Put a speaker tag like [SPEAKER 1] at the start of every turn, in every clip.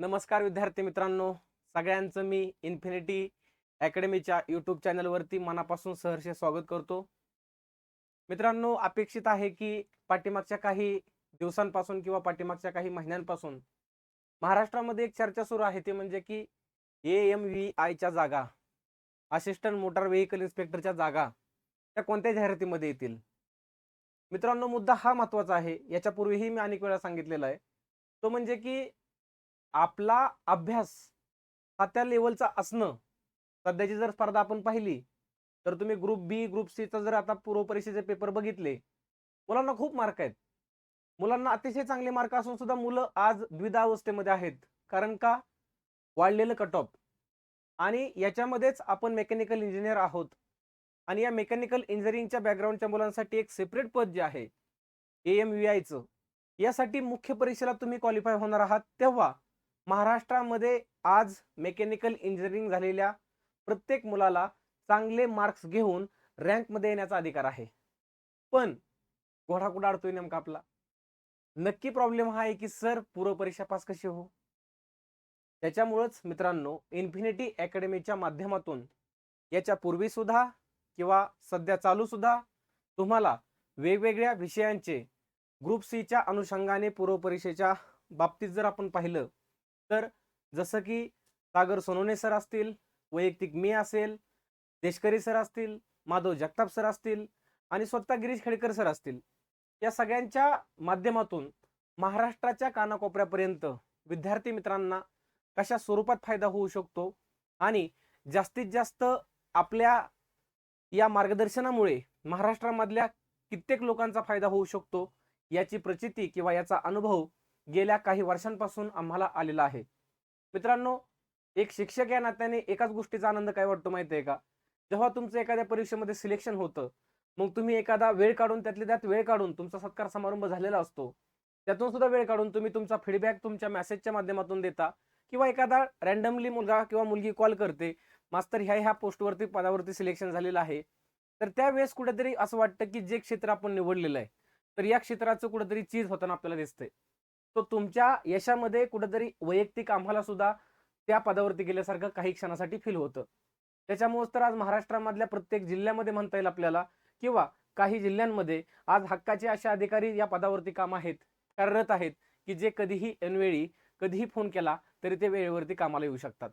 [SPEAKER 1] नमस्कार विद्यार्थी मित्रांनो, सगळ्यांचं मी इन्फिनिटी अकॅडमीच्या यूट्यूब चॅनलवरती मनापासून सहर्ष स्वागत करतो. मित्रांनो, अपेक्षित आहे की पाठीमागच्या काही दिवसांपासून किंवा पाठीमागच्या काही महिन्यांपासून महाराष्ट्रामध्ये एक चर्चा सुरू आहे, ती म्हणजे की AMVIच्या जागा, असिस्टंट मोटार व्हेइकल इन्स्पेक्टरच्या जागा त्या कोणत्या जाहिरातीमध्ये येतील. मित्रांनो, मुद्दा हा महत्त्वाचा आहे. याच्यापूर्वीही मी अनेक वेळा सांगितलेला आहे. तो म्हणजे की आपला अभ्यास हा त्या लेवलचा असणं. सध्याची जर स्पर्धा आपण पाहिली, तर तुम्ही ग्रुप बी, ग्रुप सीचा जर आता पूर्व परीक्षेचे पेपर बघितले, मुलांना खूप मार्क आहेत. मुलांना अतिशय चांगले मार्क असून सुद्धा मुलं आज द्विधावस्थेमध्ये आहेत. कारण का? वाढलेलं कट ऑफ. आणि याच्यामध्येच आपण मेकॅनिकल इंजिनियर आहोत. आणि या मेकॅनिकल इंजिनिअरिंगच्या बॅकग्राऊंडच्या मुलांसाठी एक सेपरेट पद जे आहे, AMVIचं, यासाठी मुख्य परीक्षेला तुम्ही क्वालिफाय होणार आहात. तेव्हा महाराष्ट्रामध्ये आज मेकॅनिकल इंजिनिअरिंग झालेल्या प्रत्येक मुलाला चांगले मार्क्स घेऊन रँकमध्ये येण्याचा अधिकार आहे. पण घोडा कुठं अडतोय नेमका आपला? नक्की प्रॉब्लेम हा आहे की सर पूर्व परीक्षा पास कशी हो? त्याच्यामुळेच मित्रांनो, इन्फिनिटी अकॅडमीच्या माध्यमातून याच्या पूर्वी सुद्धा किंवा सध्या चालू सुद्धा तुम्हाला वेगवेगळ्या विषयांचे ग्रुप सीच्या अनुषंगाने पूर्व परीक्षेच्या बाबतीत जर आपण पाहिलं, तर जसं की सागर सोनवणे सर असतील, वैयक्तिक मी असेल, देशकरी सर असतील, माधव जगताप सर असतील आणि स्वतः गिरीश खेडकर सर असतील, या सगळ्यांच्या माध्यमातून महाराष्ट्राच्या कानाकोपऱ्यापर्यंत विद्यार्थी मित्रांना कशा स्वरूपात फायदा होऊ शकतो आणि जास्तीत जास्त आपल्या या मार्गदर्शनामुळे महाराष्ट्रामधल्या कित्येक लोकांचा फायदा होऊ शकतो, याची प्रचिती किंवा याचा अनुभव गेल्या काही वर्षांपासून आम्हाला आलेला आहे. मित्रांनो, एक शिक्षक या नात्याने एकाच गोष्टीचा आनंद काय वाटतो माहिती आहे का? जेव्हा तुमचं एखाद्या परीक्षेमध्ये सिलेक्शन होतं, मग तुम्ही एखादा वेळ काढून त्यातल्या त्यात वेळ काढून तुमचा सत्कार समारंभ झालेला असतो. त्यातून सुद्धा वेळ काढून तुम्ही तुमचा फीडबॅक तुमच्या मेसेजच्या माध्यमातून देता किंवा एखादा रँडमली मुलगा किंवा मुलगी कॉल करते, मास्तर ह्या पोस्टवरती पदावरती सिलेक्शन झालेलं आहे. तर त्यावेळेस कुठेतरी असं वाटतं की जे क्षेत्र आपण निवडलेलं आहे, तर या क्षेत्राचं कुठेतरी चीज होताना आपल्याला दिसतंय. तो तुमच्या यशामध्ये कुठेतरी वैयक्तिक आम्हाला सुद्धा त्या पदावरती गेल्यासारखं काही क्षणासाठी फील होतं. त्याच्यामुळेच तर आज महाराष्ट्रामधल्या प्रत्येक जिल्ह्यामध्ये म्हणता येईल आपल्याला किंवा काही जिल्ह्यांमध्ये आज हक्काचे असे अधिकारी या पदावरती कार्यरत आहेत की जे कधीही ऐनवेळी कधीही फोन केला तरी ते वेळेवरती कामाला येऊ शकतात.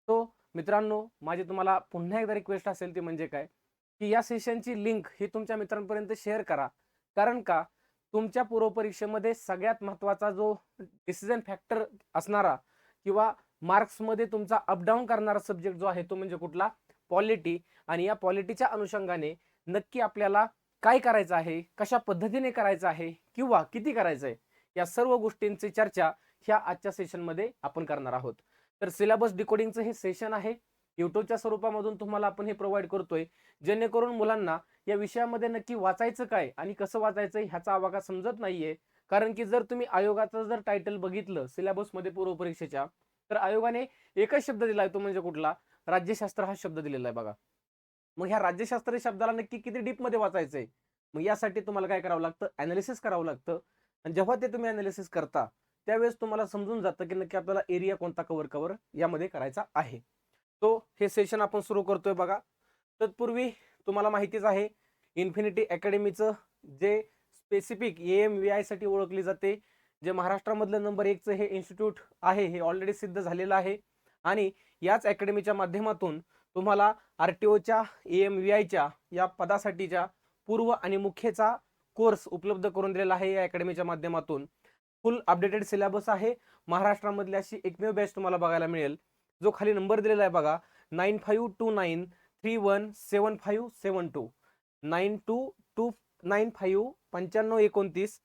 [SPEAKER 1] तो मित्रांनो, माझी तुम्हाला पुन्हा एकदा रिक्वेस्ट असेल ती म्हणजे काय, की या सेशनची लिंक ही तुमच्या मित्रांपर्यंत शेअर करा. कारण का, तुमच्या पूर्व परीक्षेमध्ये सगळ्यात महत्त्वाचा जो डिसिजन फॅक्टर असणारा किंवा मार्क्समध्ये तुमचा अपडाऊन करणारा सब्जेक्ट जो आहे तो म्हणजे कुठला? पॉलिटी. आणि या पॉलिटीच्या अनुषंगाने नक्की आपल्याला काय करायचं आहे, कशा पद्धतीने करायचं आहे किंवा किती करायचं आहे, या सर्व गोष्टींची चर्चा ह्या आजच्या सेशनमध्ये आपण करणार आहोत. तर सिलेबस डिकोडिंगचं हे सेशन आहे. युट्यूबच्या स्वरूपामधून तुम्हाला आपण हे प्रोव्हाइड करतोय, जेणेकरून मुलांना या विषयामध्ये नक्की वाचायचं काय आणि कसं वाचायचं ह्याचा आवाका समजत नाहीये. कारण की जर तुम्ही आयोगाचं जर टायटल बघितलं सिलेबसमध्ये पूर्व परीक्षेच्या, तर आयोगाने एकच शब्द दिलाय, तो म्हणजे कुठला? राज्यशास्त्र हा शब्द दिलेला आहे बघा. मग ह्या राज्यशास्त्र शब्दाला नक्की किती डीपमध्ये वाचायचंय? मग यासाठी तुम्हाला काय करावं लागतं? अनालिसिस करावं लागतं. आणि जेव्हा ते तुम्ही अनालिसिस करता, त्यावेळेस तुम्हाला समजून जातं की नक्की आपल्याला एरिया कोणता कव्हर यामध्ये करायचा आहे. तो हे सेशन आपण सुरू करतोय बघा. तत्पूर्वी तुम्हाला माहितीच आहे, इन्फिनिटी अकॅडमीचं जे स्पेसिफिक AMVI साठी ओळखली जाते, जे महाराष्ट्रामधलं नंबर 1चं हे इन्स्टिट्यूट आहे, हे ऑलरेडी सिद्ध झालेलं आहे. आणि याच अकॅडमीच्या माध्यमातून तुम्हाला RTOच्या AMVIच्या या पदासाठीच्या पूर्व आणि मुख्यचा कोर्स उपलब्ध करून दिलेला आहे या अकॅडमीच्या माध्यमातून. फुल अपडेटेड सिलेबस आहे. महाराष्ट्रामधली अशी एकमेव बॅच तुम्हाला बघायला मिळेल, जो खाली नंबर दिलेला आहे बघा, 9529317572, 92959529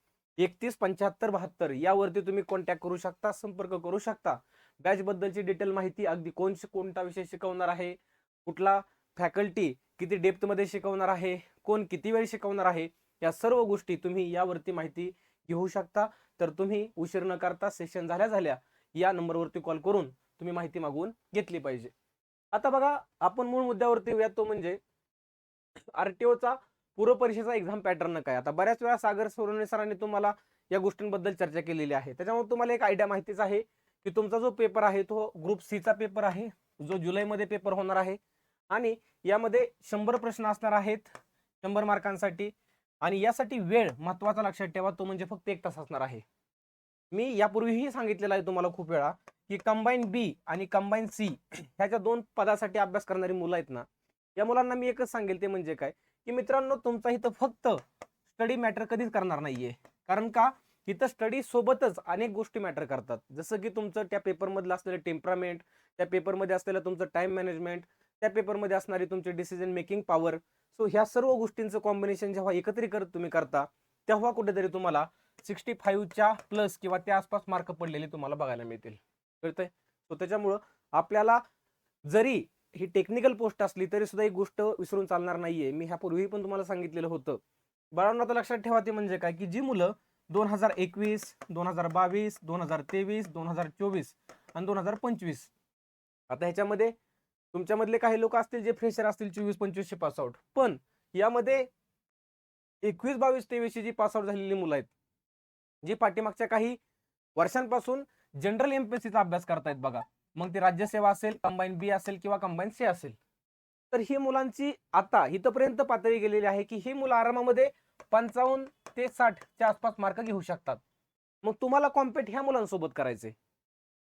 [SPEAKER 1] यावरती तुम्ही कॉन्टॅक्ट करू शकता, संपर्क करू शकता. बॅच बद्दलची डिटेल माहिती, अगदी कोणता विषय शिकवणार आहे, कुठला फॅकल्टी किती डेप्थ मध्ये शिकवणार आहे, कोण किती वेळ शिकवणार आहे, या सर्व गोष्टी तुम्ही यावरती माहिती घेऊ शकता. तर तुम्ही उशीर न करता सेशन झाल्या या नंबरवरती कॉल करून तुम्ही माहिती मागवून घेतली पाहिजे. आता बघा, आपण मूळ मुद्द्यावरती येऊया, तो म्हणजे RTOचा पूर्व परीक्षेचा एक्झाम पॅटर्न काय. आता बऱ्याच वेळा सागर सोनवणे सरांनी तुम्हाला या गोष्टींबद्दल चर्चा केलेली आहे, त्याच्यामुळे तुम्हाला एक आयडिया माहितीच आहे की तुमचा जो पेपर आहे तो ग्रुप सी चा पेपर आहे, जो जुलैमध्ये पेपर होणार आहे आणि यामध्ये 100 प्रश्न असणार आहेत 100 मार्कांसाठी आणि यासाठी वेळ महत्वाचा लक्षात ठेवा, तो म्हणजे फक्त 1 तास असणार आहे. मी यापूर्वीही सांगितलेलं आहे तुम्हाला खूप वेळा की कंबाईन बी आणि कंबाईन सी ह्याच्या 2 पदासाठी अभ्यास करणारी मुलं आहेत ना, या मुलांना मी एकच सांगेल ते म्हणजे काय की मित्रांनो, तुमचा इथं फक्त स्टडी मॅटर कधीच करणार नाहीये. कारण का, इथं स्टडी सोबतच अनेक गोष्टी मॅटर करतात. जसं की तुमचं त्या पेपरमधलं असलेलं टेम्परामेंट, त्या पेपरमध्ये असलेलं तुमचं टाइम मॅनेजमेंट, त्या पेपरमध्ये असणारी तुमची डिसिजन मेकिंग पॉवर. सो ह्या सर्व गोष्टींचं कॉम्बिनेशन जेव्हा एकत्रीकरण तुम्ही करता, तेव्हा कुठेतरी तुम्हाला 65च्या प्लस किंवा त्या आसपास मार्क पडलेले तुम्हाला बघायला मिळतील. कळतंय? सो त्याच्यामुळं आपल्याला जरी ही टेक्निकल पोस्ट असली तरी सुद्धा एक गोष्ट विसरून चालणार नाहीये. मी ह्यापूर्वी पण तुम्हाला सांगितलेलं होतं. बाळांनो, आता लक्षात ठेवा ते म्हणजे काय की जी मुलं 2021, 2022, 2023, 2024 आणि 2025, आता ह्याच्यामध्ये तुमच्यामधले काही लोक असतील जे फ्रेशर असतील 24-25 चे पास आउट, पण यामध्ये 21-22-23 जी पास आउट झालेली मुलं आहेत, जी पाठीमागच्या काही वर्षांपासून जनरल एमपीएससीचा अभ्यास करतायत बघा, मग ती राज्यसेवा असेल, कंबाईन बी असेल किंवा कंबाईन सी असेल, तर ही मुलांची आता इथपर्यंत पातळी गेलेली आहे की ही मुलं आरामामध्ये 55 ते 60 च्या आसपास मार्क घेऊ शकतात. मग तुम्हाला कॉम्पेट ह्या मुलांसोबत करायचे.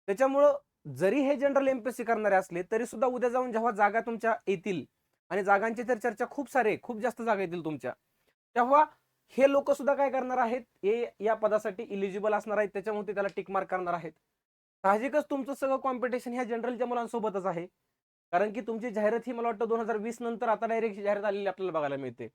[SPEAKER 1] त्याच्यामुळं जरी हे जनरल एमपीएससी करणारे असले तरी सुद्धा उद्या जाऊन जेव्हा जागा तुमच्या येतील आणि जागांची तर चर्चा खूप जास्त जागा येतील तुमच्या, तेव्हा हे लोक सुद्धा काय करणार आहेत, हे या पदासाठी इलिजिबल असणार आहेत, त्याच्यामुळे ते त्याला टिक मार्क करणार आहेत. साहजिकच तुमचं सगळं कॉम्पिटिशन ह्या जनरलच्या मुलांसोबतच आहे. कारण की तुमची जाहिरात ही मला वाटतं 2020 नंतर आता डायरेक्ट जाहिरात आलेली आपल्याला बघायला मिळते.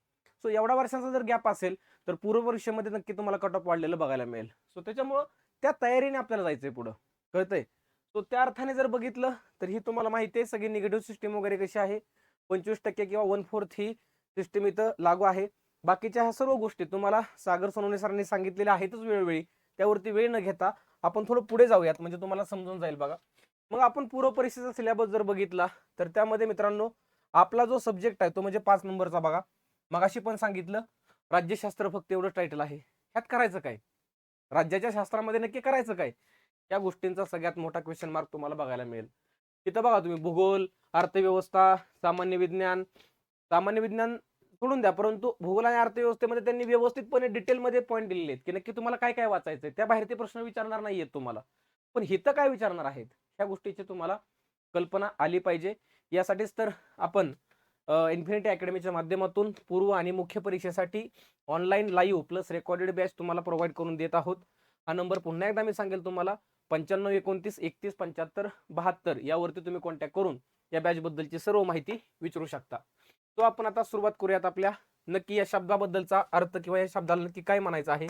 [SPEAKER 1] सो एवढा वर्षांचा जर गॅप असेल तर पूर्व परीक्षेमध्ये नक्की तुम्हाला कट ऑफ वाढलेलं बघायला मिळेल. सो त्याच्यामुळं त्या तयारीने आपल्याला जायचंय पुढं. कळतंय? सो त्या अर्थाने जर बघितलं तर ही तुम्हाला माहिती आहे सगळी निगेटिव्ह सिस्टीम वगैरे कशी आहे. 25% किंवा 1/4 ही सिस्टीम इथं लागू आहे. बाकीच्या ह्या सर्व गोष्टी तुम्हाला सागर सोनवणे सरांनी सांगितलेल्या आहेतच वेळोवेळी. त्यावरती वेळ न घेता आपण थोडं पुढे जाऊयात म्हणजे तुम्हाला समजून जाईल बघा. मग आपण पूर्व परीक्षेचा सिलेबस जर बघितला तर त्यामध्ये मित्रांनो आपला जो सब्जेक्ट आहे तो म्हणजे 5 नंबरचा बघा. मगाशी पण सांगितलं राज्यशास्त्र फक्त एवढं टायटल आहे. ह्यात करायचं काय? राज्याच्या शास्त्रामध्ये नक्की करायचं काय? या गोष्टींचा सगळ्यात मोठा क्वेश्चन मार्क तुम्हाला बघायला मिळेल. तिथं बघा तुम्ही भूगोल, अर्थव्यवस्था, सामान्य विज्ञान सोडून द्या, परंतु भूगोल आणि अर्थव्यवस्थेमध्ये त्यांनी व्यवस्थितपणे डिटेलमध्ये पॉईंट दिलेले आहेत की नक्की तुम्हाला काय काय वाचायचंय. त्या बाहेर ते प्रश्न विचारणार नाहीयेत तुम्हाला, पण हिथं काय विचारणार आहेत ह्या गोष्टीची तुम्हाला कल्पना आली पाहिजे. यासाठीच तर आपण इन्फिनिटी अकॅडमीच्या माध्यमातून पूर्व आणि मुख्य परीक्षेसाठी online live plus recorded batch तुम्हाला प्रोव्हाइड करून देत आहोत. हा नंबर पुन्हा एकदा मी सांगेल तुम्हाला 9529317572 यावरती तुम्ही कॉन्टॅक्ट करून या बॅच बद्दलची सर्व माहिती विचारू शकता. तो आपण आता सुरुवात करूयात आपल्या नक्की या शब्दाबद्दलचा अर्थ किंवा या शब्दाला नक्की काय म्हणायचं आहे.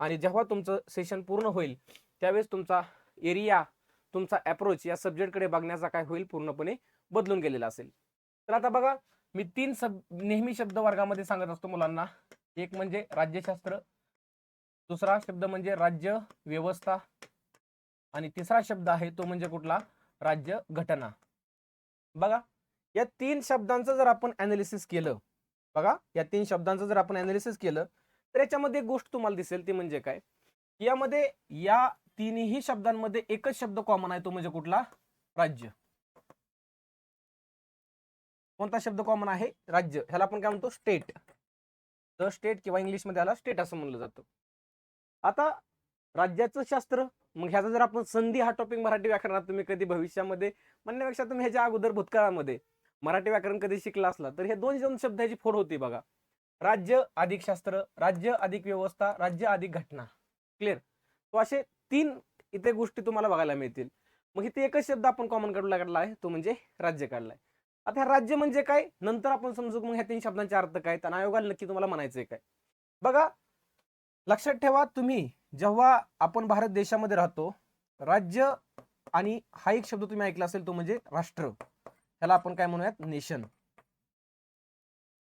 [SPEAKER 1] आणि जेव्हा तुमचं सेशन पूर्ण होईल त्यावेळेस तुमचा एरिया, तुमचा अप्रोच या सब्जेक्टकडे बघण्याचा काय होईल पूर्णपणे बदलून गेलेला असेल. तर आता बघा मी 3 नेहमी शब्द वर्गामध्ये सांगत असतो मुलांना. एक म्हणजे राज्यशास्त्र, दुसरा शब्द म्हणजे राज्य व्यवस्था आणि तिसरा शब्द आहे तो म्हणजे कुठला, राज्य घटना. बघा या 3 शब्दांचं जर आपण अनालिसिस केलं, बघा या 3 शब्दांचं जर आपण अनालिसिस केलं तर याच्यामध्ये एक गोष्ट तुम्हाला दिसेल ती म्हणजे काय, यामध्ये या तिन्ही शब्दांमध्ये एकच शब्द कॉमन आहे तो म्हणजे कुठला, राज्य. कोणता शब्द कॉमन आहे, राज्य. ह्याला आपण काय म्हणतो, स्टेट. द स्टेट किंवा इंग्लिश मध्ये याला स्टेट असं म्हणलं जातं. आता राज्याचं शास्त्र, मग ह्याचा जर आपण संधी हा टॉपिक मराठी व्याकरणात तुम्ही कधी भविष्यामध्ये म्हणण्यापेक्षा तुम्ही ह्याच्या अगोदर भूतकाळामध्ये मराठी व्याकरण कधी शिकला असला तर हे दोन शब्द ह्याची फोड होती बघा. राज्य अधिक शास्त्र, राज्य अधिक व्यवस्था, राज्य अधिक घटना. क्लिअर? तो असे 3 इथे गोष्टी तुम्हाला बघायला मिळतील. मग इथे एकच शब्द आपण कॉमन काढला आहे तो म्हणजे राज्य काढलाय. आता राज्य म्हणजे काय नंतर आपण समजू. मग ह्या 3 शब्दांचे अर्थ काय, तर आयोगाला नक्की तुम्हाला म्हणायचंय काय. बघा लक्षात ठेवा, तुम्ही जेव्हा आपण भारत देशामध्ये राहतो, राज्य आणि हा एक शब्द तुम्ही ऐकला असेल तो म्हणजे राष्ट्र. ह्याला आपण काय म्हणूयात, नेशन.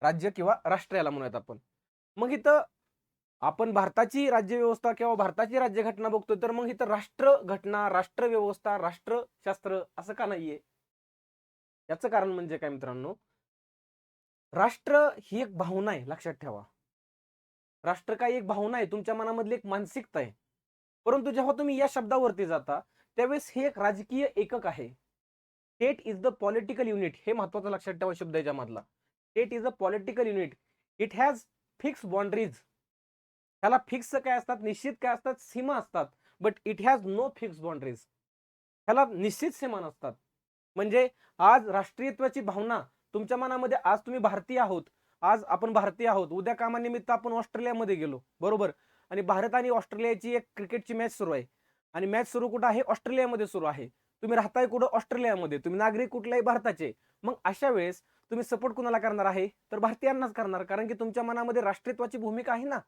[SPEAKER 1] राज्य किंवा राष्ट्र याला म्हणूयात आपण. मग इथं आपण भारताची राज्य व्यवस्था किंवा भारताची राज्यघटना बघतोय, तर मग इथं राष्ट्र घटना, राष्ट्र व्यवस्था, राष्ट्रशास्त्र असं का नाहीये. याचं कारण म्हणजे काय मित्रांनो, राष्ट्र ही एक भावना आहे, लक्षात ठेवा. राष्ट्र काय एक भावना आहे, तुमच्या मनामधली एक मानसिकता आहे. परंतु जेव्हा तुम्ही या शब्दावरती जाता त्यावेळेस हे एक राजकीय एकक आहे. State is the political unit, हे महत्वाचं लक्षात ठेवा शब्द याच्यामधला. State is a political unit, it has fix boundaries. त्याला फिक्स काय असतात, निश्चित काय असतात, सीमा असतात. But it has no fix boundaries, ह्याला निश्चित सीमा नसतात. म्हणजे आज राष्ट्रीयत्वाची भावना तुमच्या मनामध्ये, आज तुम्ही भारतीय आहोत, आज आपण भारतीय आहोत, उद्या कामानिमित्त आपण ऑस्ट्रेलियामध्ये गेलो, बरोबर, आणि भारत आणि ऑस्ट्रेलियाची एक क्रिकेटची मॅच सुरू आहे, आणि मॅच सुरू कुठं आहे, ऑस्ट्रेलियामध्ये सुरू आहे. तुम्ही राहताय कुठं, ऑस्ट्रेलियामध्ये, तुम्ही नागरिक कुठल्याही भारताचे. मग अशा वेळेस तुम्ही सपोर्ट कुणाला करणार आहे, तर भारतीयांनाच करणार, कारण की तुमच्या मनामध्ये राष्ट्रीयत्वाची भूमिका आहे ना.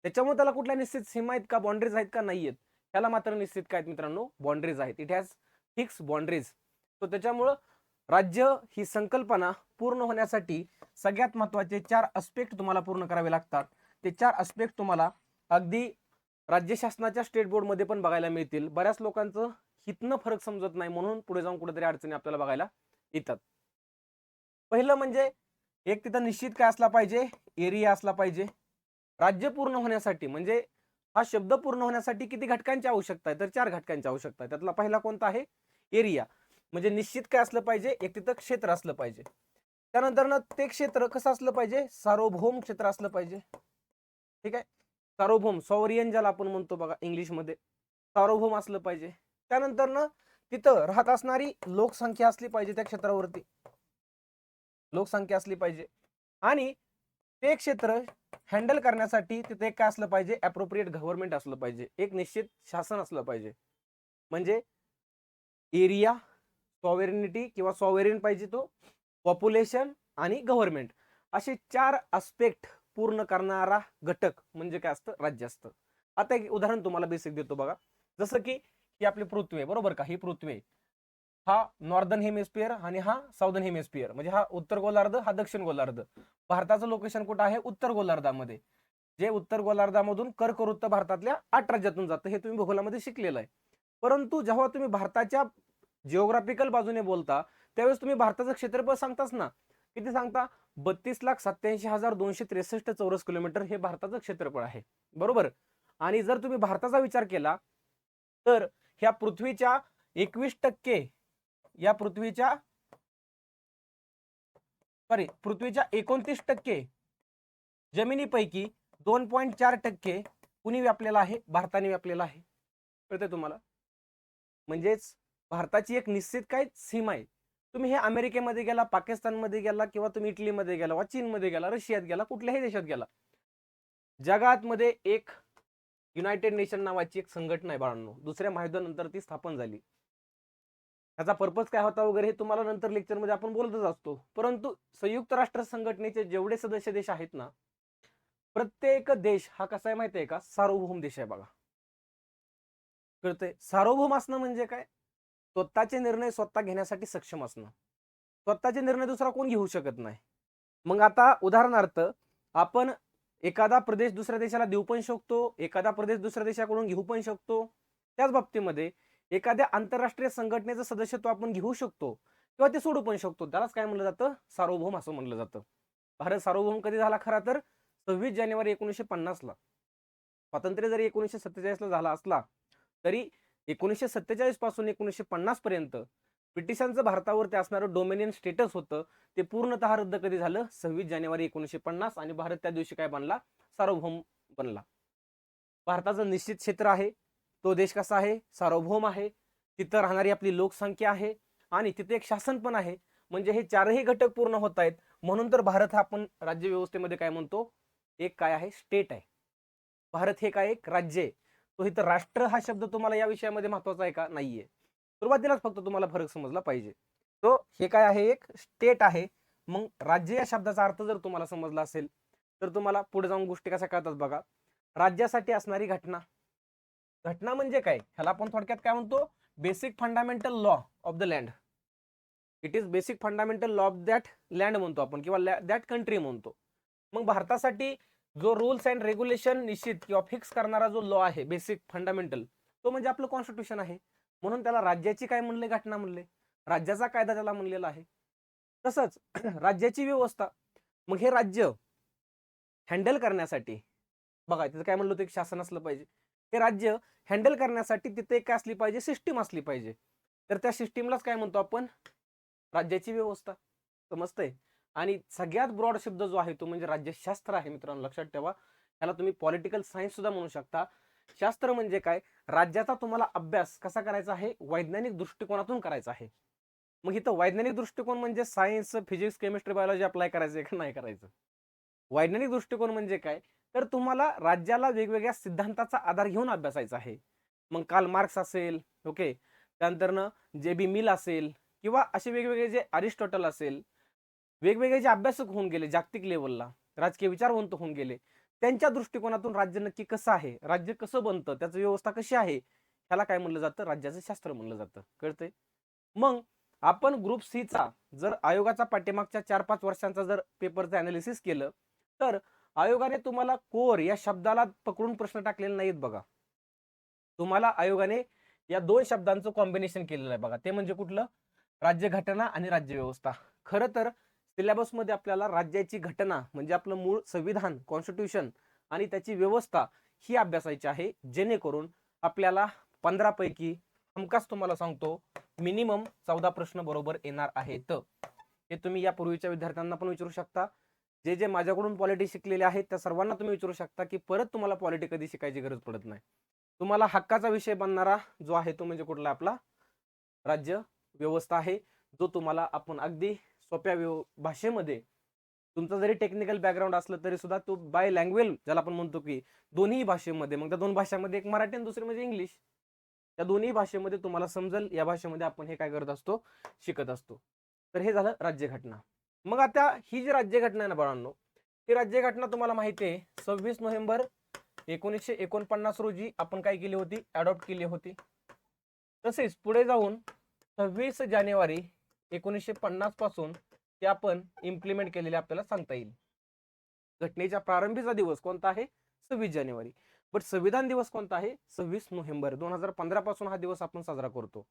[SPEAKER 1] त्याच्यामुळे त्याला कुठल्या निश्चित सीमा आहेत का, बाउंड्रीज आहेत का, नाहीयेत. त्याला मात्र निश्चित काय आहेत मित्रांनो, बाउंड्रीज आहेत. It has fix boundaries. तो त्याच्यामुळं राज्य ही संकल्पना पूर्ण होण्यासाठी सगळ्यात महत्वाचे 4 अस्पेक्ट तुम्हाला पूर्ण करावे लागतात. ते 4 अस्पेक्ट तुम्हाला अगदी राज्य शासनाच्या स्टेट बोर्डमध्ये पण बघायला मिळतील. बऱ्याच लोकांचं हितनं फरक समजत नाही, म्हणून पुढे जाऊन कुठेतरी अडचणी आपल्याला बघायला येतात. पहिलं म्हणजे एक तिथं निश्चित काय असला पाहिजे, एरिया असला पाहिजे. राज्य पूर्ण होण्यासाठी, म्हणजे हा शब्द पूर्ण होण्यासाठी किती घटकांची आवश्यकता आहे, तर 4 घटकांची आवश्यकता आहे. त्यातला पहिला कोणता आहे, एरिया. म्हणजे निश्चित काय असलं पाहिजे, एक तिथं क्षेत्र असलं पाहिजे. त्यानंतर ना ते क्षेत्र कसं असलं पाहिजे, सार्वभौम क्षेत्र असलं पाहिजे. ठीक आहे, सार्वभौम, सॉव्हरियन ज्याला आपण म्हणतो बघा इंग्लिशमध्ये, सार्वभौम असलं पाहिजे. त्यानंतर ना तिथं राहत असणारी लोकसंख्या असली पाहिजे, त्या क्षेत्रावरती लोकसंख्या असली पाहिजे. आणि ते क्षेत्र हँडल करण्यासाठी तिथे एक काय असलं पाहिजे, ॲप्रोप्रिएट गव्हर्नमेंट असलं पाहिजे, एक निश्चित शासन असलं पाहिजे. म्हणजे एरिया, सॉव्हरेनिटी किंवा सॉव्हरेन पाहिजे तो, पॉप्युलेशन आणि गव्हर्नमेंट, असे 4 अस्पेक्ट पूर्ण करणारा घटक म्हणजे काय असतं, राज्य असतं. आता एक उदाहरण तुम्हाला बेसिक देतो बघा. जसं की ही आपली पृथ्वी आहे, बरोबर का, ही पृथ्वी आहे. हा नॉर्दर्न हेमिस्फिअर आणि हा साऊदर्न हेमिस्फिअर, म्हणजे हा उत्तर गोलार्ध, हा दक्षिण गोलार्ध. भारताचं लोकेशन कुठं आहे, उत्तर गोलार्धामध्ये. जे उत्तर गोलार्धामधून कर्कवृत्त भारतातल्या 8 राज्यातून जातं, हे तुम्ही भूगोलामध्ये शिकलेलं आहे. परंतु जेव्हा तुम्ही भारताच्या जिओग्राफिकल बाजूने बोलता, त्यावेळेस तुम्ही भारताचं क्षेत्रफळ सांगताच ना, किती सांगता, 32,87,263 चौरस किलोमीटर हे भारताचं क्षेत्रफळ आहे, बरोबर. आणि जर तुम्ही भारताचा विचार केला तर ह्या पृथ्वीच्या 21% या पृथ्वीच्या 29% जमिनीपैकी 2.4% कुणी व्यापलेला आहे, भारताने व्यापलेला आहे. कळतंय तुम्हाला. म्हणजेच भारताची एक निश्चित काय सीमा आहे. तुम्ही हे अमेरिकेमध्ये गेला, पाकिस्तानमध्ये गेला, किंवा तुम्ही इटलीमध्ये गेला, वा चीनमध्ये गेला, रशियात गेला, कुठल्याही देशात गेला, जगात मध्ये एक युनायटेड नेशन नावाची एक संघटना आहे बाळांनो. दुसऱ्या महायुद्धानंतर ती स्थापन झाली. त्याचा पर्पज काय होता वगैरे हे तुम्हाला नंतर लेक्चरमध्ये आपण बोलतच असतो. परंतु संयुक्त राष्ट्र संघटनेचे जेवढे सदस्य देश आहेत ना, प्रत्येक देश हा कसा आहे माहिती आहे का, सार्वभौम देश आहे बघा. कळतंय, सार्वभौम असणं म्हणजे काय, स्वतःचे निर्णय स्वतः घेण्यासाठी सक्षम असणं. स्वतःचे निर्णय दुसरा कोण घेऊ शकत नाही. मग आता उदाहरणार्थ आपण एखादा प्रदेश दुसऱ्या देशाला देऊ पण शकतो, एखादा प्रदेश दुसऱ्या देशाकडून घेऊ पण शकतो. त्याच बाबतीमध्ये एखाद्या आंतरराष्ट्रीय संघटनेचं सदस्यत्व आपण घेऊ शकतो किंवा ते सोडू पण शकतो. त्यालाच काय म्हणलं जातं, सार्वभौम असं म्हणलं जातं. भारत सार्वभौम कधी झाला खरा तर 26 जानेवारी 1950 ला. स्वातंत्र्य जरी 1947 ला झाला असला तरी 1947 पासून 1950 पर्यंत ब्रिटिशांचं भारतावरती असणारं डोमिनियन स्टेटस होतं, ते पूर्णतः रद्द कधी झालं, 26 जानेवारी 1950. आणि भारत त्या दिवशी काय बनला, सार्वभौम बनला. भारताचं निश्चित क्षेत्र आहे, तो देश कसा आहे, सार्वभौम आहे, तिथं राहणारी आपली लोकसंख्या आहे, आणि तिथे एक शासन पण आहे. म्हणजे हे 4ही घटक पूर्ण होत आहेत. म्हणून तर भारत हा आपण राज्य व्यवस्थेमध्ये काय म्हणतो, एक काय आहे, स्टेट आहे. भारत हे काय, एक राज्य आहे. तो इथं राष्ट्र हा शब्द तुम्हाला या विषयामध्ये महत्वाचा आहे का, नाहीये. सुरुवातीलाच फक्त तुम्हाला फरक समजला पाहिजे. तो हे काय आहे, एक स्टेट आहे. मग राज्य या शब्दाचा अर्थ जर तुम्हाला समजला असेल तर तुम्हाला पुढे जाऊन गोष्टी कशा कळतात बघा. राज्यासाठी असणारी घटना, घटना म्हणजे काय, ह्याला आपण थोडक्यात काय म्हणतो, basic fundamental law of the land. It is basic fundamental law of that land म्हणतो आपण, किंवा दॅट कंट्री म्हणतो. मग भारतासाठी जो रूल्स अँड रेग्युलेशन निश्चित किंवा फिक्स करणारा जो लॉ आहे, बेसिक फंडामेंटल, तो म्हणजे आपलं कॉन्स्टिट्यूशन आहे. म्हणून त्याला राज्याची काय म्हणले, घटना म्हणले, राज्याचा कायदा त्याला म्हणलेला आहे. तसंच राज्याची व्यवस्था, मग हे राज्य हँडल करण्यासाठी बघा तिथं काय म्हणलं होतं, एक शासन असलं पाहिजे. हे राज्य हँडल करण्यासाठी तिथे काय असली पाहिजे, सिस्टीम असली पाहिजे. तर त्या सिस्टीमलाच काय म्हणतो आपण, राज्याची व्यवस्था. समजतंय? आणि सगळ्यात ब्रॉड शब्द जो आहे तो म्हणजे राज्यशास्त्र आहे मित्रांनो, लक्षात ठेवा. त्याला तुम्ही पॉलिटिकल सायन्स सुद्धा म्हणू शकता. शास्त्र म्हणजे काय, राज्याचा तुम्हाला अभ्यास कसा करायचा आहे, वैज्ञानिक दृष्टिकोनातून करायचा आहे. मग इथं वैज्ञानिक दृष्टिकोन म्हणजे science, physics, chemistry, biology apply करायचं का नाही करायचं. वैज्ञानिक दृष्टिकोन म्हणजे काय, तर तुम्हाला राज्याला वेगवेगळ्या सिद्धांताचा आधार घेऊन अभ्यासायचा आहे. मग कार्ल मार्क्स असेल, ओके, त्यानंतर जे.बी. मिल असेल, किंवा असे वेगवेगळे जे अरिस्टॉटल असेल, वेगवेगळे जे अभ्यासक होऊन गेले जागतिक लेवलला, राजकीय विचारवंत होऊन गेले, त्यांच्या दृष्टिकोनातून राज्य नक्की कसं आहे, राज्य कसं बनतं, त्याची व्यवस्था कशी आहे, ह्याला काय म्हणलं जातं, राज्याचं शास्त्र म्हणलं जातं. कळतंय? मग आपण ग्रुप सी चा जर आयोगाचा पाठीमागच्या 4-5 वर्षांचा जर पेपरचं अनालिसिस केलं, तर आयोगाने तुम्हाला कोर या शब्दाला पकडून प्रश्न टाकलेले नाहीत बघा. तुम्हाला आयोगाने या 2 शब्दांचं कॉम्बिनेशन केलेलं आहे बघा. ते म्हणजे कुठलं, राज्यघटना आणि राज्यव्यवस्था. खरं तर सिलेबसमध्ये आपल्याला राज्याची घटना म्हणजे आपलं मूळ संविधान, कॉन्स्टिट्यूशन, आणि त्याची व्यवस्था ही अभ्यासायची आहे, जेणेकरून आपल्याला 15 पैकी हमखास तुम्हाला सांगतो मिनिमम 14 प्रश्न बरोबर येणार आहेत. हे तुम्ही यापूर्वीच्या विद्यार्थ्यांना पण विचारू शकता. जे जे माझ्याकडून पॉलिटी शिकलेले आहेत त्या सर्वांना तुम्ही विचारू शकता की परत तुम्हाला पॉलिटी कधी शिकायची गरज पडत नाही. तुम्हाला हक्काचा विषय बनणारा जो आहे तो म्हणजे कुठला, आपला राज्य व्यवस्था आहे, जो तुम्हाला आपण अगदी सोप्या भाषेमध्ये, तुमचं जरी टेक्निकल बॅकग्राऊंड असलं तरी सुद्धा तो बाय लँग्वेज ज्याला आपण म्हणतो की दोन्ही भाषेमध्ये, मग त्या 2 भाषांमध्ये एक मराठी आणि दुसरी म्हणजे इंग्लिश, त्या दोन्ही भाषेमध्ये तुम्हाला समजेल या भाषेमध्ये आपण हे काय करत असतो, शिकत असतो. तर हे झालं राज्यघटना. मग आता ही जी राज्यघटना आहे ना बाळांनो, ही राज्यघटना तुम्हाला माहिती आहे 26 नोव्हेंबर 1949 रोजी आपण काय केली होती, अडॉप्ट केली होती. तसेच पुढे जाऊन 26 जानेवारी 1950 पासून ते आपण इम्प्लिमेंट केलेले आपल्याला सांगता येईल. घटनेच्या प्रारंभीचा दिवस कोणता आहे, 26 जानेवारी. बट संविधान दिवस कोणता आहे, 26 नोव्हेंबर 2015 पासून हा दिवस आपण साजरा करतो.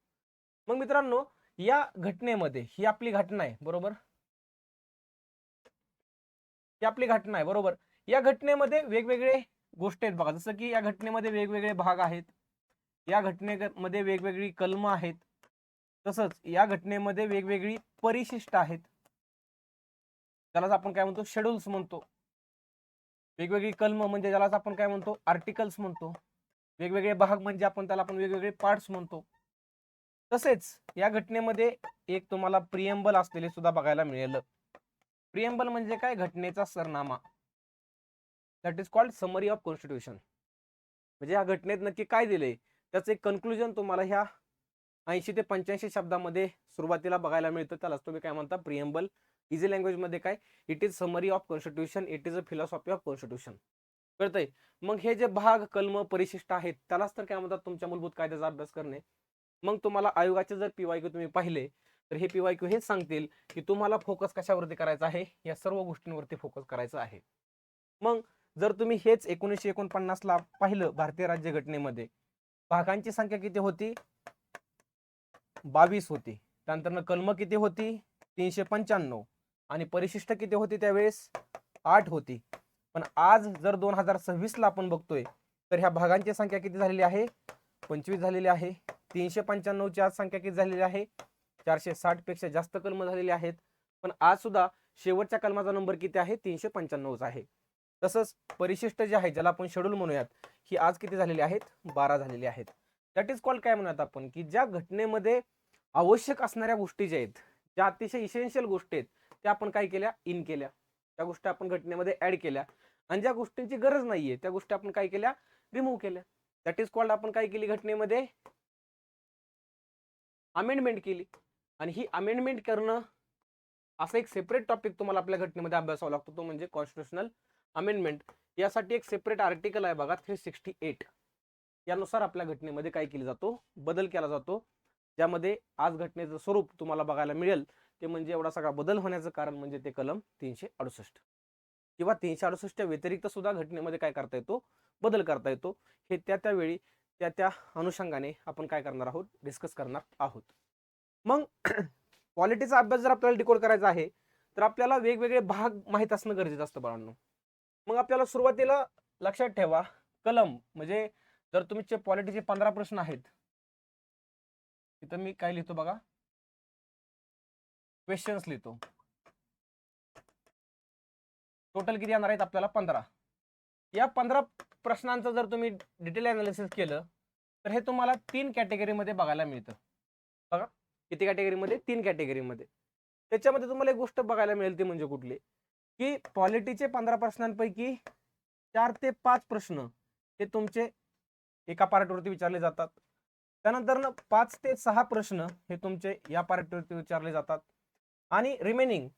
[SPEAKER 1] मग मित्रांनो, या घटनेमध्ये, ही आपली घटना आहे बरोबर, ही आपली घटना आहे बरोबर, या घटनेमध्ये वेगवेगळे गोष्टी आहेत बघा. जसं की या घटनेमध्ये वेगवेगळे भाग आहेत, या घटनेमध्ये वेगवेगळी कलम आहेत, तसंच या घटनेमध्ये वेगवेगळी परिशिष्ट आहेत, त्यालाच आपण काय म्हणतो, शेड्यूल्स म्हणतो. वेगवेगळी कलम म्हणजे ज्यालाच आपण काय म्हणतो, आर्टिकल्स म्हणतो. वेगवेगळे भाग म्हणजे त्याला आपण वेगवेगळे पार्ट्स म्हणतो. तसेच या घटनेमध्ये एक तुम्हाला प्रिएम्बल असलेले सुद्धा बघायला मिळेल. प्रिएम्बल म्हणजे काय, घटनेचा सरनामा. That is called summary of constitution. म्हणजे या घटनेत नक्की काय दिले त्याचं एक कन्क्लुजन तुम्हाला ह्या 80 ते 85 शब्दामध्ये सुरुवातीला बघायला मिळतं. त्यालाच तुम्ही काय म्हणता, प्रिएम्बल. इझी लँग्वेज मध्ये काय, it is summary of constitution, it is a philosophy of constitution. कळतंय? मग हे जे भाग, कलम, परिशिष्ट आहेत त्यालाच तर काय म्हणतात, तुमच्या मूलभूत कायद्याचा अभ्यास करणे. मग तुम्हाला आयोगाचे जर पीवायक्यू तुम्ही पाहिले तर हे पीवायक्यू हेच सांगतील की तुम्हाला फोकस कशावरती करायचा आहे, या सर्व गोष्टींवरती फोकस करायचा आहे. मग जर तुम्ही हेच 1949 ला पाहिलं, भारतीय राज्यघटनेमध्ये भागांची संख्या किती होती, 22 होती. त्यानंतर कलम किती होती, 395, आणि परिशिष्ट किती होती त्यावेळेस, 8 होती. पण आज जर 2026 ला आपण बघतोय तर ह्या भागांची संख्या किती झालेली आहे, 25 झालेली आहे. 395 ची आज संख्या किती झालेली आहे, 460 पेक्षा जास्त कलम झालेले आहेत. पण आज सुद्धा शेवटच्या कलमाचा नंबर किती आहे, 395 आहे. तसंच परिशिष्ट जे आहे, ज्याला आपण शेड्यूल म्हणूयात, ही आज किती झालेली आहेत, 12 झालेली आहेत. दॅट इज कॉल्ड काय म्हणूयात आपण, की ज्या घटनेमध्ये आवश्यक असणाऱ्या गोष्टी ज्या आहेत, ज्या अतिशय इसेन्शियल गोष्टी आहेत, त्या आपण काय केल्या, इन केल्या. त्या गोष्टी आपण घटनेमध्ये ऍड केल्या. आणि ज्या गोष्टींची गरज नाहीये त्या गोष्टी आपण काय केल्या, रिमूव्ह केल्या. दॅट इज कॉल्ड आपण काय केली, घटनेमध्ये अमेंडमेंट केली. आणि ही अमेंडमेंट करणं असा एक सेपरेट टॉपिक तुम्हाला आपल्या घटनेमध्ये अभ्यासावा लागतो, तो म्हणजे कॉन्स्टिट्यूशनल अमेंडमेंट. यासाठी एक सेपरेट आर्टिकल आहे बघा, 368. यानुसार आपल्या घटनेमध्ये काय केला जातो, बदल केला जातो. ज्यामध्ये आज घटनेचं स्वरूप तुम्हाला बघायला मिळेल ते म्हणजे एवढा सगळा बदल होण्याचं कारण म्हणजे ते कलम 368 किंवा 368च्या व्यतिरिक्त सुद्धा घटनेमध्ये काय करता येतो, बदल करता येतो. हे त्यावेळी त्या अनुषंगाने आपण काय करणार आहोत, डिस्कस करणार आहोत. मग पॉलिटीचा अभ्यास जर आपल्याला डिकोड करायचा आहे तर आपल्याला वेगवेगळे भाग माहित असणं गरजेचं असतं बाळांनो. मग आपल्याला सुरुवातीला लक्षात ठेवा, कलम म्हणजे जर तुमचे पॉलिटीचे 15 प्रश्न आहेत, तिथं मी काय लिहितो बघा, क्वेश्चन्स लिहितो. टोटल किती येणार आहेत आपल्याला? 15. या 15 प्रश्नांचं जर तुम्ही डिटेल अनालिसिस केलं तर हे तुम्हाला 3 कॅटेगरीमध्ये बघायला मिळतं. बघा किती कॅटेगरीमध्ये? 3 कॅटेगरीमध्ये. त्याच्यामध्ये तुम्हाला एक गोष्ट बघायला मिळेल ती म्हणजे कुठली, की पॉलिटीचे 15 प्रश्नांपैकी 4 ते 5 प्रश्न हे तुमचे एका पार्टवरती विचारले जातात. त्यानंतर 5 ते 6 प्रश्न हे तुमचे या पार्टवरती विचारले जातात. आणि रिमेनिंग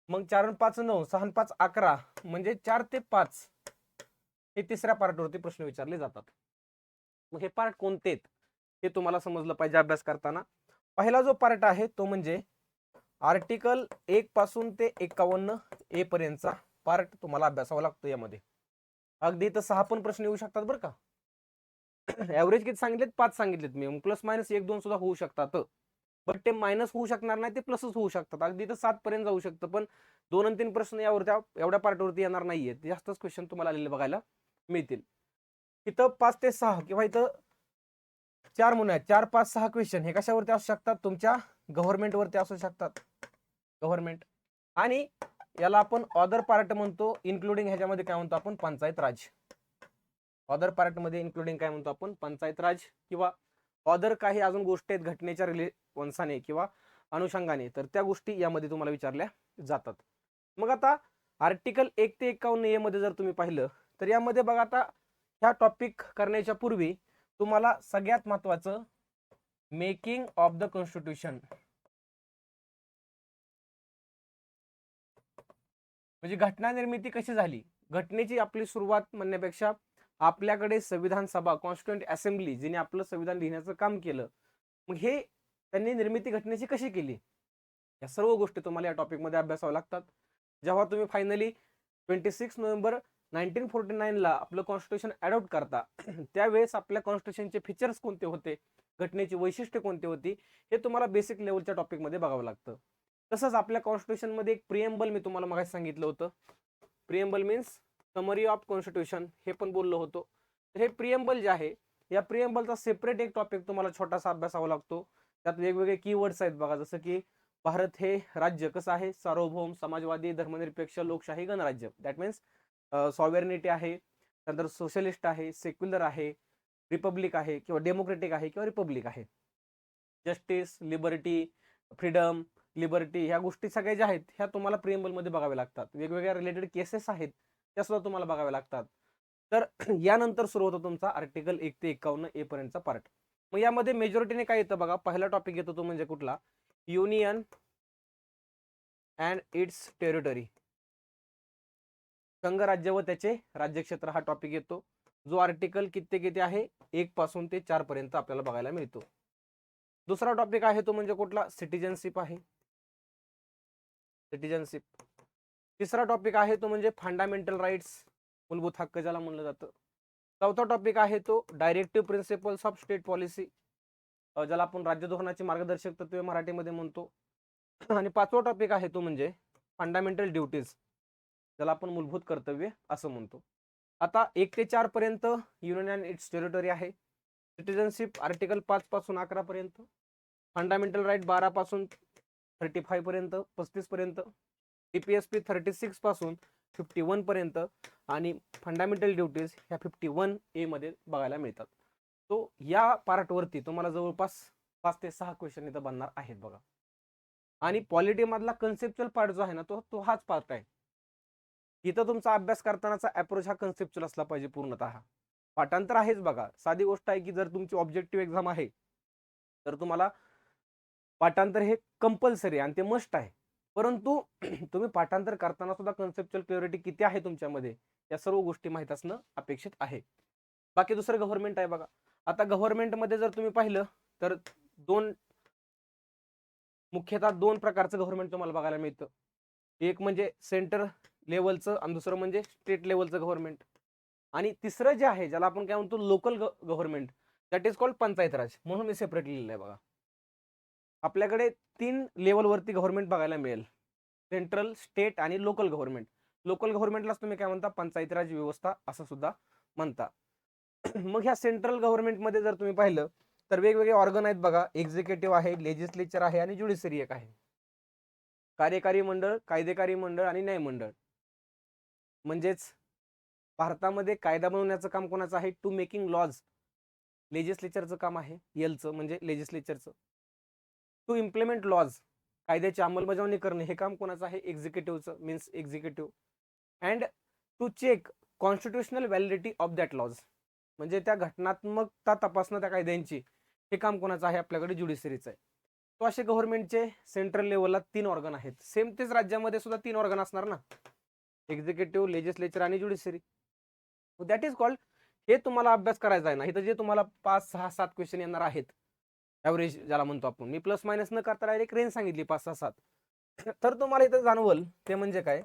[SPEAKER 1] मग 4 आणि 5 9, 6 आणि 5 11, म्हणजे 4 ते 5 हे तिसऱ्या पार्टवरती प्रश्न विचारले जातात. मग हे पार्ट कोणते आहेत हे तुम्हाला समजलं पाहिजे अभ्यास करताना. पहिला जो पार्ट आहे तो म्हणजे आर्टिकल 1 पासून ते 51 ए पर्यंतचा पार्ट तुम्हाला अभ्यासावा लागतो. यामध्ये अगदी इथं 6 पण प्रश्न येऊ शकतात बरं का. ऍव्हरेज किती सांगितलेत? 5 सांगितलेत मी. प्लस मायनस 1-2 सुद्धा होऊ शकतात. बट ते मायनस होऊ शकणार नाही, ते प्लसच होऊ शकतात. अगदी इथं 7 पर्यंत जाऊ शकतं. पण 2 आणि 3 प्रश्न एवढ्या पार्टवरती येणार नाहीये. जास्तच क्वेश्चन तुम्हाला आलेले बघायला मिळतील. इथं 5 ते 6 किंवा इथं 4 म्हणूया, 4, 5, 6 क्वेश्चन हे कशावरती असू शकतात? तुमच्या गव्हर्नमेंटवरती असू शकतात. गव्हर्नमेंट. आणि याला आपण अदर पार्ट म्हणतो, इन्क्लुडिंग ह्याच्यामध्ये काय म्हणतो आपण? पंचायत राज. अदर पार्ट मध्ये इन्क्लुडिंग काय म्हणतो आपण? पंचायत राज. किंवा अदर काही अजून गोष्टी आहेत घटनेच्या वंशाने किंवा अनुषंगाने, तर त्या गोष्टी यामध्ये तुम्हाला विचारल्या जातात. मग आता आर्टिकल 1 ते 51 ए मध्ये जर तुम्ही पाहिलं तर यामध्ये बघा, आता ह्या टॉपिक करण्याच्या पूर्वी तुम्हाला सगळ्यात महत्वाचं मेकिंग ऑफ द कॉन्स्टिट्यूशन, म्हणजे घटना निर्मिती कशी झाली. घटनेची आपली सुरुवात म्हणण्यापेक्षा आपल्याकडे संविधान सभा, कॉन्स्टिट्यूएंट असेंब्ली, जिने आपलं संविधान लिहिण्याचं काम केलं, मग हे त्यांनी निर्मिती घटनेची कशी केली, या सर्व गोष्टी तुम्हाला या टॉपिकमध्ये अभ्यासाव्या लागतात. जेव्हा तुम्ही फायनली 26 नोव्हेंबर 1949 ला आपलं कॉन्स्टिट्यूशन अडॉप्ट करता, त्यावेळेस आपल्या कॉन्स्टिट्यूशनचे फीचर्स कोणते होते, घटनेची वैशिष्ट्ये कोणती होती, हे तुम्हाला बेसिक लेवलच्या टॉपिकमध्ये बघावं लागतं. तसंच आपल्या कॉन्स्टिट्यूशन मध्ये एक प्रिएम्बल मी तुम्हाला मागे सांगितलं होतं. Preamble means summary of constitution, हे पण बोललो होतो. तर हे प्रिएम्बल जे आहे, या प्रिएम्बलचा सेपरेट एक टॉपिक तुम्हाला छोटासा अभ्यासावा लागतो. त्यात वेगवेगळे कीवर्ड्स आहेत बघा, जसं की भारत हे राज्य कसं आहे? सार्वभौम, समाजवादी, धर्मनिरपेक्ष, लोकशाही, गणराज्य. दॅट मीन्स सॉव्हरेनिटी आहे, त्यानंतर सोशलिस्ट आहे, सेक्युलर आहे, रिपब्लिक आहे किंवा डेमोक्रेटिक आहे किंवा रिपब्लिक आहे, जस्टिस, लिबर्टी, फ्रीडम, लिबर्टी, ह्या गोष्टी सगळ्या ज्या आहेत ह्या तुम्हाला प्रिएम्बल मध्ये बघाव्या लागतात. वेगवेगळ्या रिलेटेड केसेस आहेत त्या सुद्धा तुम्हाला बघाव्या लागतात. तर यानंतर सुरू होतो तुमचा आर्टिकल 1 ते 51 ए पर्यंतचा पार्ट. मग यामध्ये मेजॉरिटीने काय येतं बघा, पहिला टॉपिक येतो तो म्हणजे कुठला? युनियन अँड इट्स टेरिटरी, संघराज्य व त्याचे राज्यक्षेत्र हा टॉपिक येतो, जो आर्टिकल किती आहे? 1 पासून ते 4 पर्यंत आपल्याला बघायला मिळतो. दुसरा टॉपिक आहे तो म्हणजे कुठला? सिटिझनशिप आहे, सिटिझनशिप. तिसरा टॉपिक आहे तो म्हणजे फंडामेंटल राईट्स, मूलभूत हक्क ज्याला म्हणलं जातं. चौथा टॉपिक आहे तो directive principles of state policy, ज्याला आपण राज्य धोरणाची मार्गदर्शक तत्वे मराठीमध्ये म्हणतो. आणि पाचवा टॉपिक आहे तो म्हणजे फंडामेंटल ड्युटीज, ज्याला आपण मूलभूत कर्तव्य असं म्हणतो. आता 1 ते 4 पर्यंत युनियन अँड इट्स टेरिटरी आहे. सिटिझनशिप आर्टिकल 5 पासून 11 पर्यंत, फंडामेंटल राईट 12 पासून 35 पर्यंत, 35 पर्यंत, टीपीएसपी 36 पासून 51 पर्यंत, आणि फंडामेंटल ड्युटीज ह्या 51 ए मध्ये बघायला मिळतात. तो या पार्टवरती तुम्हाला जवळपास 5 ते 6 क्वेश्चन इथं बनणार आहेत बघा. आणि पॉलिटी मधला कन्सेप्च्युअल पार्ट जो आहे ना, तो हाच पार्ट आहे. इथं तुमचा अभ्यास करतानाचा अप्रोच हा कन्सेप्च्युअल असला पाहिजे पूर्णतः. पाठांतर आहेच बघा, साधी गोष्ट आहे की जर तुमची ऑब्जेक्टिव्ह एक्झाम आहे तर तुम्हाला पाठांतर हे कंपल्सरी आणि ते मस्ट आहे. परंतु तुम्ही पाठांतर करताना सुद्धा कन्सेप्च्युअल क्लॅरिटी किती आहे तुमच्यामध्ये, या सर्व गोष्टी माहित असणं अपेक्षित आहे. बाकी दुसरं गव्हर्नमेंट आहे बघा. आता गव्हर्नमेंट मध्ये जर तुम्ही पाहिलं तर मुख्यतः दोन प्रकारचं गव्हर्नमेंट तुम्हाला बघायला मिळतं. एक म्हणजे सेंटर लेवलचं आणि दुसरं म्हणजे स्टेट लेवलचं गव्हर्नमेंट. आणि तिसरं जे आहे ज्याला आपण काय म्हणतो local government, that is called panchayat raj, म्हणून मी सेपरेट लिहिलेलं आहे बघा. आपल्याकडे 3 लेवलवरती गव्हर्नमेंट बघायला मिळेल, सेंट्रल, स्टेट आणि लोकल गव्हर्नमेंट. लोकल गव्हर्नमेंटलाच तुम्ही काय म्हणता? पंचायत राज व्यवस्था असं सुद्धा म्हणता. मग ह्या सेंट्रल गव्हर्नमेंटमध्ये जर तुम्ही पाहिलं तर वेगवेगळे ऑर्गन आहेत बघा. एक्झिक्युटिव्ह आहे, लेजिस्लेचर आहे आणि ज्युडिशरी एक आहे. कार्यकारी मंडळ, कायदेकारी मंडळ आणि न्यायमंडळ. म्हणजेच भारतामध्ये कायदा बनवण्याचं काम कोणाचं आहे? To making lodge. लेजिस्लेचरचं काम आहे. एलचं म्हणजे लेजिस्लेचरचं. टू इम्प्लिमेंट लॉज, कायद्याची अंमलबजावणी करणे, हे काम कोणाचं आहे? एक्झिक्युटिव्हचं, means executive. And to check constitutional validity of that laws, म्हणजे त्या घटनात्मकता तपासणं त्या कायद्यांची, हे काम कोणाचं आहे? आपल्याकडे ज्युडिशरीचं आहे. तो असे गव्हर्नमेंटचे सेंट्रल लेवलला 3 ऑर्गन आहेत. सेम तेच राज्यामध्ये सुद्धा 3 ऑर्गन असणार ना, एक्झिक्युटिव्ह, लेजिस्लेचर आणि ज्युडिशरी. दॅट इज कॉल्ड, हे तुम्हाला अभ्यास करायचा आहे ना, इथं जे तुम्हाला 5, 6, 7 क्वेश्चन येणार आहेत, ॲव्हरेज ज्याला म्हणतो आपण, मी प्लस मायनस न करता डायरेक्ट रेंज सांगितली 5, 6, 7. तर तुम्हाला इथं जाणवल ते म्हणजे काय,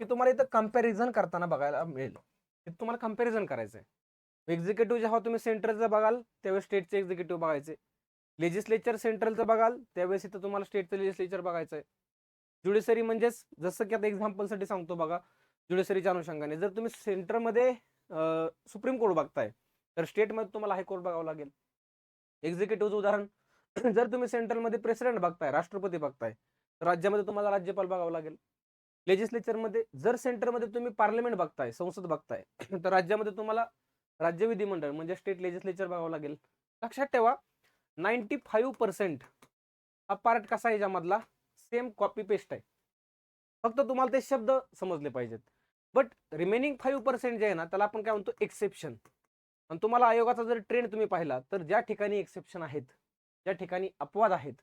[SPEAKER 1] की तुम्हाला इथं कंपॅरिझन करताना बघायला मिळेल. तुम्हाला कंपॅरिझन करायचं आहे. एक्झिक्युटिव्ह जेव्हा तुम्ही सेंट्रलचं बघाल त्यावेळेस स्टेटचे एक्झिक्युटिव्ह बघायचे. लेजिस्लेचर सेंट्रलचं बघाल त्यावेळेस इथं तुम्हाला स्टेटचं लेजिस्लेचर बघायचं आहे. ज्युडिशरी म्हणजेच जसं की आता एक्झाम्पलसाठी सांगतो बघा, ज्युडिशरीच्या अनुषंगाने जर तुम्ही सेंटरमध्ये सुप्रीम कोर्ट बघताय तर स्टेटमध्ये तुम्हाला हायकोर्ट बघावं लागेल. एक्झिक्युटिव्हचं उदाहरण, जर तुम्ही सेंट्रलमध्ये प्रेसिडेंट बघताय, राष्ट्रपती बघताय, तर राज्यामध्ये तुम्हाला राज्यपाल बघावं लागेल. लेजिस्लेचरमध्ये जर सेंटरमध्ये तुम्ही पार्लमेंट बघताय, संसद बघताय, तर राज्यामध्ये तुम्हाला राज्य विधिमंडळ म्हणजे स्टेट लेजिस्लेचर बघावं लागेल. लक्षात ठेवा, 95% हा पार्ट कसा आहे याच्यामधला? सेम कॉपी पेस्ट आहे. फक्त तुम्हाला ते शब्द समजले पाहिजेत. बट रिमेनिंग 5% जे आहे ना, त्याला आपण काय म्हणतो? एक्सेप्शन. आणि तुम्हाला आयोगाचा जर ट्रेंड तुम्ही पाहिला तर ज्या ठिकाणी एक्सेप्शन आहेत, ज्या ठिकाणी अपवाद आहेत,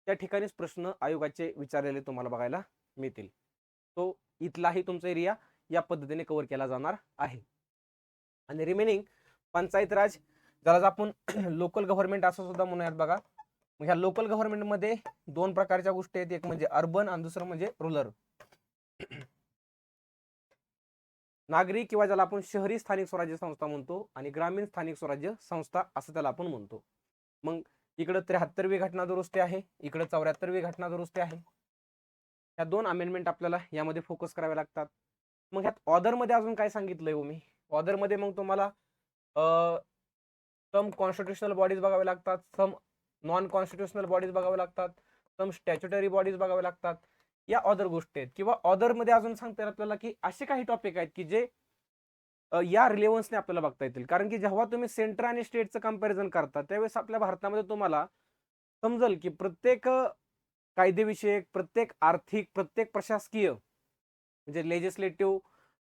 [SPEAKER 1] त्या ठिकाणीच प्रश्न आयोगाचे विचारलेले तुम्हाला बघायला मिळतील. तो इथलाही तुमचा एरिया या पद्धतीने कव्हर केला जाणार आहे. आणि रिमेनिंग पंचायत राज, ज्याला आपण लोकल गव्हर्नमेंट असं सुद्धा म्हणूयात बघा. मग ह्या लोकल गव्हर्नमेंटमध्ये 2 प्रकारच्या गोष्टी आहेत, एक म्हणजे अर्बन आणि दुसरं म्हणजे रुरल. नागरी किंवा ज्याला आपण शहरी स्थानिक स्वराज्य संस्था म्हणतो आणि ग्रामीण स्थानिक स्वराज्य संस्था असं त्याला आपण म्हणतो. मग इकडं 73वी घटना दुरुस्ती आहे, इकडं 74वी घटना दुरुस्ती आहे. ह्या 2 अमेंडमेंट आपल्याला यामध्ये फोकस करावे लागतात. मग ह्यात ऑर्डरमध्ये अजून काय सांगितलंय हो मी? ऑर्डरमध्ये मग तुम्हाला सम कॉन्स्टिट्युशनल बॉडीज बघावे लागतात, सम नॉन कॉन्स्टिट्युशनल बॉडीज बघावे लागतात, सम स्टॅच्युटरी बॉडीज बघावे लागतात. या ऑदर गोष्टी आहेत. किंवा ऑदरमध्ये अजून सांगता येईल आपल्याला की असे काही टॉपिक आहेत की जे या रिलेव्हन्सने आपल्याला बघता येतील. कारण की जेव्हा तुम्ही सेंटर आणि स्टेटचं कंपॅरिझन करता त्यावेळेस आपल्या भारतामध्ये तुम्हाला समजेल की प्रत्येक कायदेविषयक, प्रत्येक आर्थिक, प्रत्येक प्रशासकीय म्हणजे लेजिस्लेटिव्ह,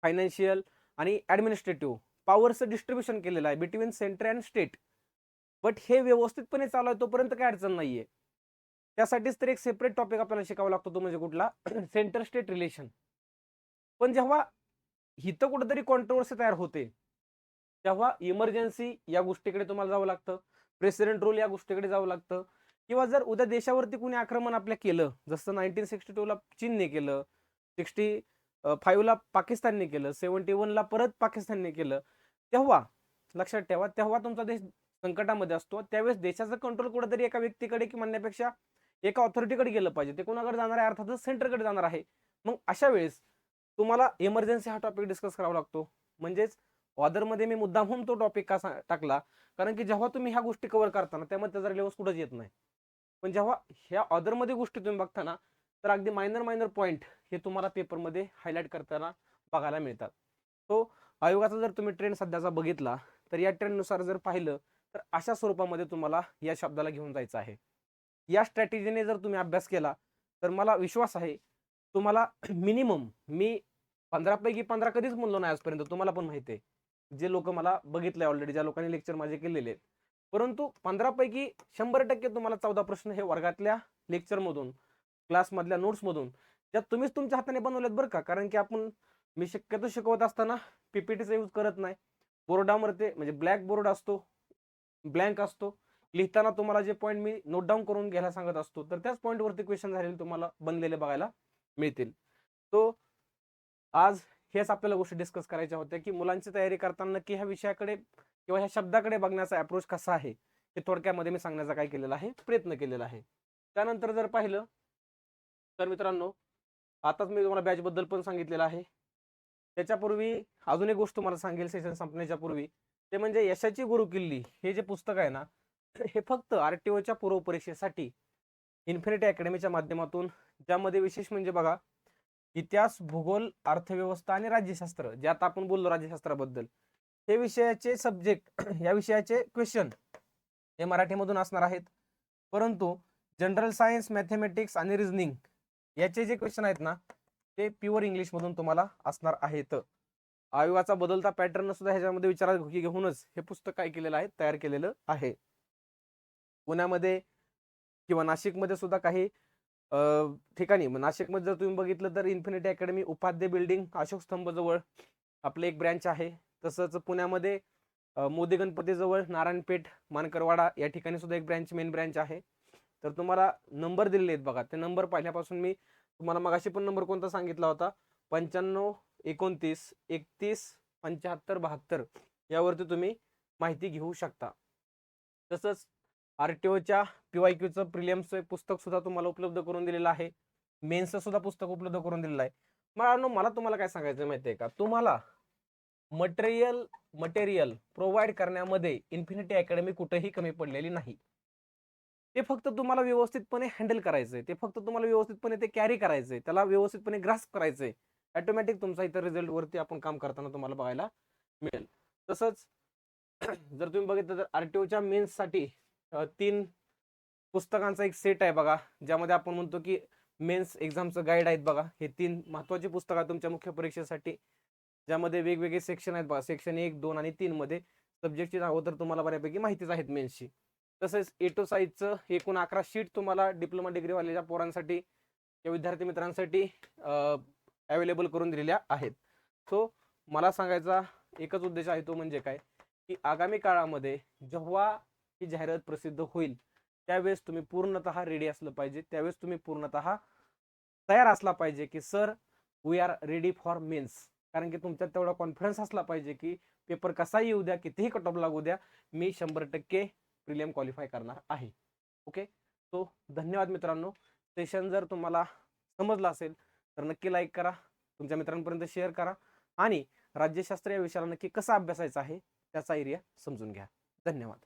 [SPEAKER 1] फायनान्शियल आणि ऍडमिनिस्ट्रेटिव्ह पॉवरचं डिस्ट्रीब्युशन केलेलं आहे between centre and state. But हे व्यवस्थितपणे चालू आहे तोपर्यंत काय अडचण नाहीये. त्यासाठीच तर एक सेपरेट टॉपिक आपल्याला शिकावा लागतो, तो म्हणजे कुठला? Centre state relation. पण जेव्हा हिथं कुठेतरी कॉन्ट्रोवर्सी तयार होते तेव्हा इमर्जन्सी या गोष्टीकडे तुम्हाला जावं लागतं, प्रेसिडेंट रूल या गोष्टीकडे जावं लागतं. किंवा जर उद्या देशावरती कुणी आक्रमण आपल्या केलं, जसं 1962ला चीनने केलं, 65ला पाकिस्तानने केलं, 71ला परत पाकिस्तानने केलं, तेव्हा लक्षात ठेवा, तेव्हा तुमचा देश संकटामध्ये असतो. त्यावेळेस देशाचं कंट्रोल कुठेतरी एका व्यक्तीकडे की म्हणण्यापेक्षा एका ऑथॉरिटीकडे गेलं पाहिजे. ते कोणाकडे जाणार आहे? अर्थातच सेंटरकडे जाणार आहे. मग अशा वेळेस तुम्हाला इमर्जन्सी हा टॉपिक डिस्कस करावा लागतो. म्हणजेच ऑदरमध्ये मी मुद्दामहून तो टॉपिक का टाकला, कारण की जेव्हा तुम्ही ह्या गोष्टी कव्हर करताना त्यामध्ये त्याचा रिलेव्हन्स कुठंच येत नाही. पण जेव्हा ह्या ऑदरमध्ये गोष्टी तुम्ही बघताना तर अगदी मायनर पॉईंट हे तुम्हाला पेपरमध्ये हायलाईट करताना बघायला मिळतात. तो आयोगाचा जर तुम्ही ट्रेंड सध्याचा बघितला तर या ट्रेंडनुसार जर पाहिलं तर अशा स्वरूपामध्ये तुम्हाला या शब्दाला घेऊन जायचं आहे. या स्ट्रॅटेजीने जर तुम्ही अभ्यास केला तर मला विश्वास आहे तुम्हाला मिनिमम, मी 15 पैकी 15 कधीच म्हणलो नाही आजपर्यंत, तुम्हाला पण माहिती आहे. जे लोक मला बघितलंय ऑलरेडी, ज्या लोकांनी लेक्चर माझे केलेले आहेत, परंतु 15 पैकी 100% तुम्हाला 14 प्रश्न हे वर्गातल्या लेक्चरमधून, क्लासमधल्या नोट्समधून, ज्या तुम्हीच तुमच्या हाताने बनवलेत बरं का. कारण की मी शक्यतो शिकवत असताना पीपीटीचा यूज करत नाही. बोर्डावर ते म्हणजे ब्लॅक बोर्ड असतो, ब्लँक असतो, लिहिताना तुम्हाला जे पॉईंट मी नोट डाऊन करून घ्यायला सांगत असतो तर त्याच पॉईंटवरती क्वेश्चन झालेले तुम्हाला बनलेले बघायला मिळतील. तो आज हेच आपल्याला गोष्टी डिस्कस करायच्या होत्या की मुलांची तयारी करताना नक्की ह्या विषयाकडे किंवा ह्या शब्दाकडे बघण्याचा अप्रोच कसा आहे हे थोडक्यामध्ये मी सांगण्याचा काय केलेला आहे, प्रयत्न केलेला आहे. त्यानंतर जर पाहिलं तर मित्रांनो, आताच मी तुम्हाला बॅच बद्दल पण सांगितलेलं आहे. त्याच्यापूर्वी अजून एक गोष्ट तुम्हाला सांगेल सेशन संपण्याच्या पूर्वी, ते म्हणजे यशाची गुरुकिल्ली हे जे पुस्तक आहे ना, हे फक्त आरटीओच्या पूर्व परीक्षेसाठी इन्फिनिटी अकॅडमीच्या माध्यमातून, ज्यामध्ये विशेष म्हणजे बघा, इतिहास, भूगोल, अर्थव्यवस्था आणि राज्यशास्त्र, जे आता आपण बोललो राज्यशास्त्राबद्दल, हे विषयाचे सब्जेक्ट या विषयाचे क्वेश्चन हे मराठीमधून असणार आहेत. परंतु जनरल सायन्स, मॅथेमॅटिक्स आणि रिझनिंग याचे जे क्वेश्चन आहेत ना, ते प्युअर इंग्लिश मधून तुम्हाला असणार आहेत. आयोगाचा बदलता पॅटर्न सुद्धा ह्याच्यामध्ये विचारात घेऊनच हे पुस्तक काय केलेलं आहे, तयार केलेलं आहे. पुण्यामध्ये किंवा नाशिकमध्ये सुद्धा काही ठिकाणी, नाशिकमध्ये जर तुम्ही बघितलं तर infinity academy Upadhye building Ashok स्तंभ जवळ आपलं एक ब्रँच आहे. तसंच पुण्यामध्ये मोदी गणपती जवळ नारायणपेठ मानकरवाडा या ठिकाणी सुद्धा एक ब्रँच, मेन ब्रँच आहे. तर तुम्हाला नंबर दिलेले आहेत बघा, ते नंबर पाहिल्यापासून मी तुम्हाला मगाशी पण नंबर कोणता सांगितला होता, 95 29 31 75 72 यावरती तुम्ही माहिती घेऊ शकता. तसंच आरटीओच्या PYQचं प्रिलियमचं पुस्तक सुद्धा तुम्हाला उपलब्ध करून दिलेलं आहे. मेन्सचं सुद्धा पुस्तक उपलब्ध करून दिलेलं आहे. मला तुम्हाला काय सांगायचं माहिती आहे का, तुम्हाला मटेरियल प्रोव्हाइड करण्यामध्ये इन्फिनिटी अकॅडमी कुठेही कमी पडलेली नाही. ते फक्त तुम्हाला व्यवस्थितपणे हँडल करायचंय, ते फक्त तुम्हाला व्यवस्थितपणे ते कॅरी करायचंय, त्याला व्यवस्थितपणे ग्रास्प करायचंय. ऑटोमॅटिक तुमचा इतर रिझल्ट वरती आपण काम करताना तुम्हाला बघायला मिळेल. तसंच जर तुम्ही बघितलं तर आरटीओच्या मेन्ससाठी 3 पुस्तकांचा एक सेट आहे बघा, ज्यामध्ये आपण म्हणतो की मेन्स एक्झामचं गाईड आहेत बघा. हे 3 महत्वाची पुस्तकं आहेत तुमच्या मुख्य परीक्षेसाठी, ज्यामध्ये वेगवेगळे सेक्शन आहेत बघा. सेक्शन 1, 2 आणि 3 मध्ये सब्जेक्टची नावं तर तुम्हाला बऱ्यापैकी माहितीच आहेत मेन्सची. तसेच A2 साईजचं एकूण 11 शीट तुम्हाला डिप्लोमा डिग्रीवालेल्या पोरांसाठी या विद्यार्थी मित्रांसाठी अवेलेबल करून दिलेल्या आहेत. सो मला सांगायचा एकच उद्देश आहे, तो म्हणजे काय, की आगामी काळामध्ये जेव्हा ही जाहिरात प्रसिद्ध होईल त्यावेळेस तुम्ही पूर्णतः रेडी असलं पाहिजे, त्यावेळेस तुम्ही पूर्णतः तयार असला पाहिजे की sir we are ready for mains. कारण की तुमच्यात तेवढा कॉन्फिडन्स असला पाहिजे की पेपर कसाही येऊ द्या, कितीही कट ऑफ लागू द्या, मी 100% प्रिलियम क्वालिफाय करणार आहे. ओके, सो धन्यवाद मित्रांनो. सेशन जर तुम्हाला समजलं असेल तर नक्की लाईक करा, तुमच्या मित्रांपर्यंत शेअर करा आणि राज्यशास्त्र या विषयाला नक्की कसा अभ्यासायचा आहे त्याचा एरिया समजून घ्या. धन्यवाद.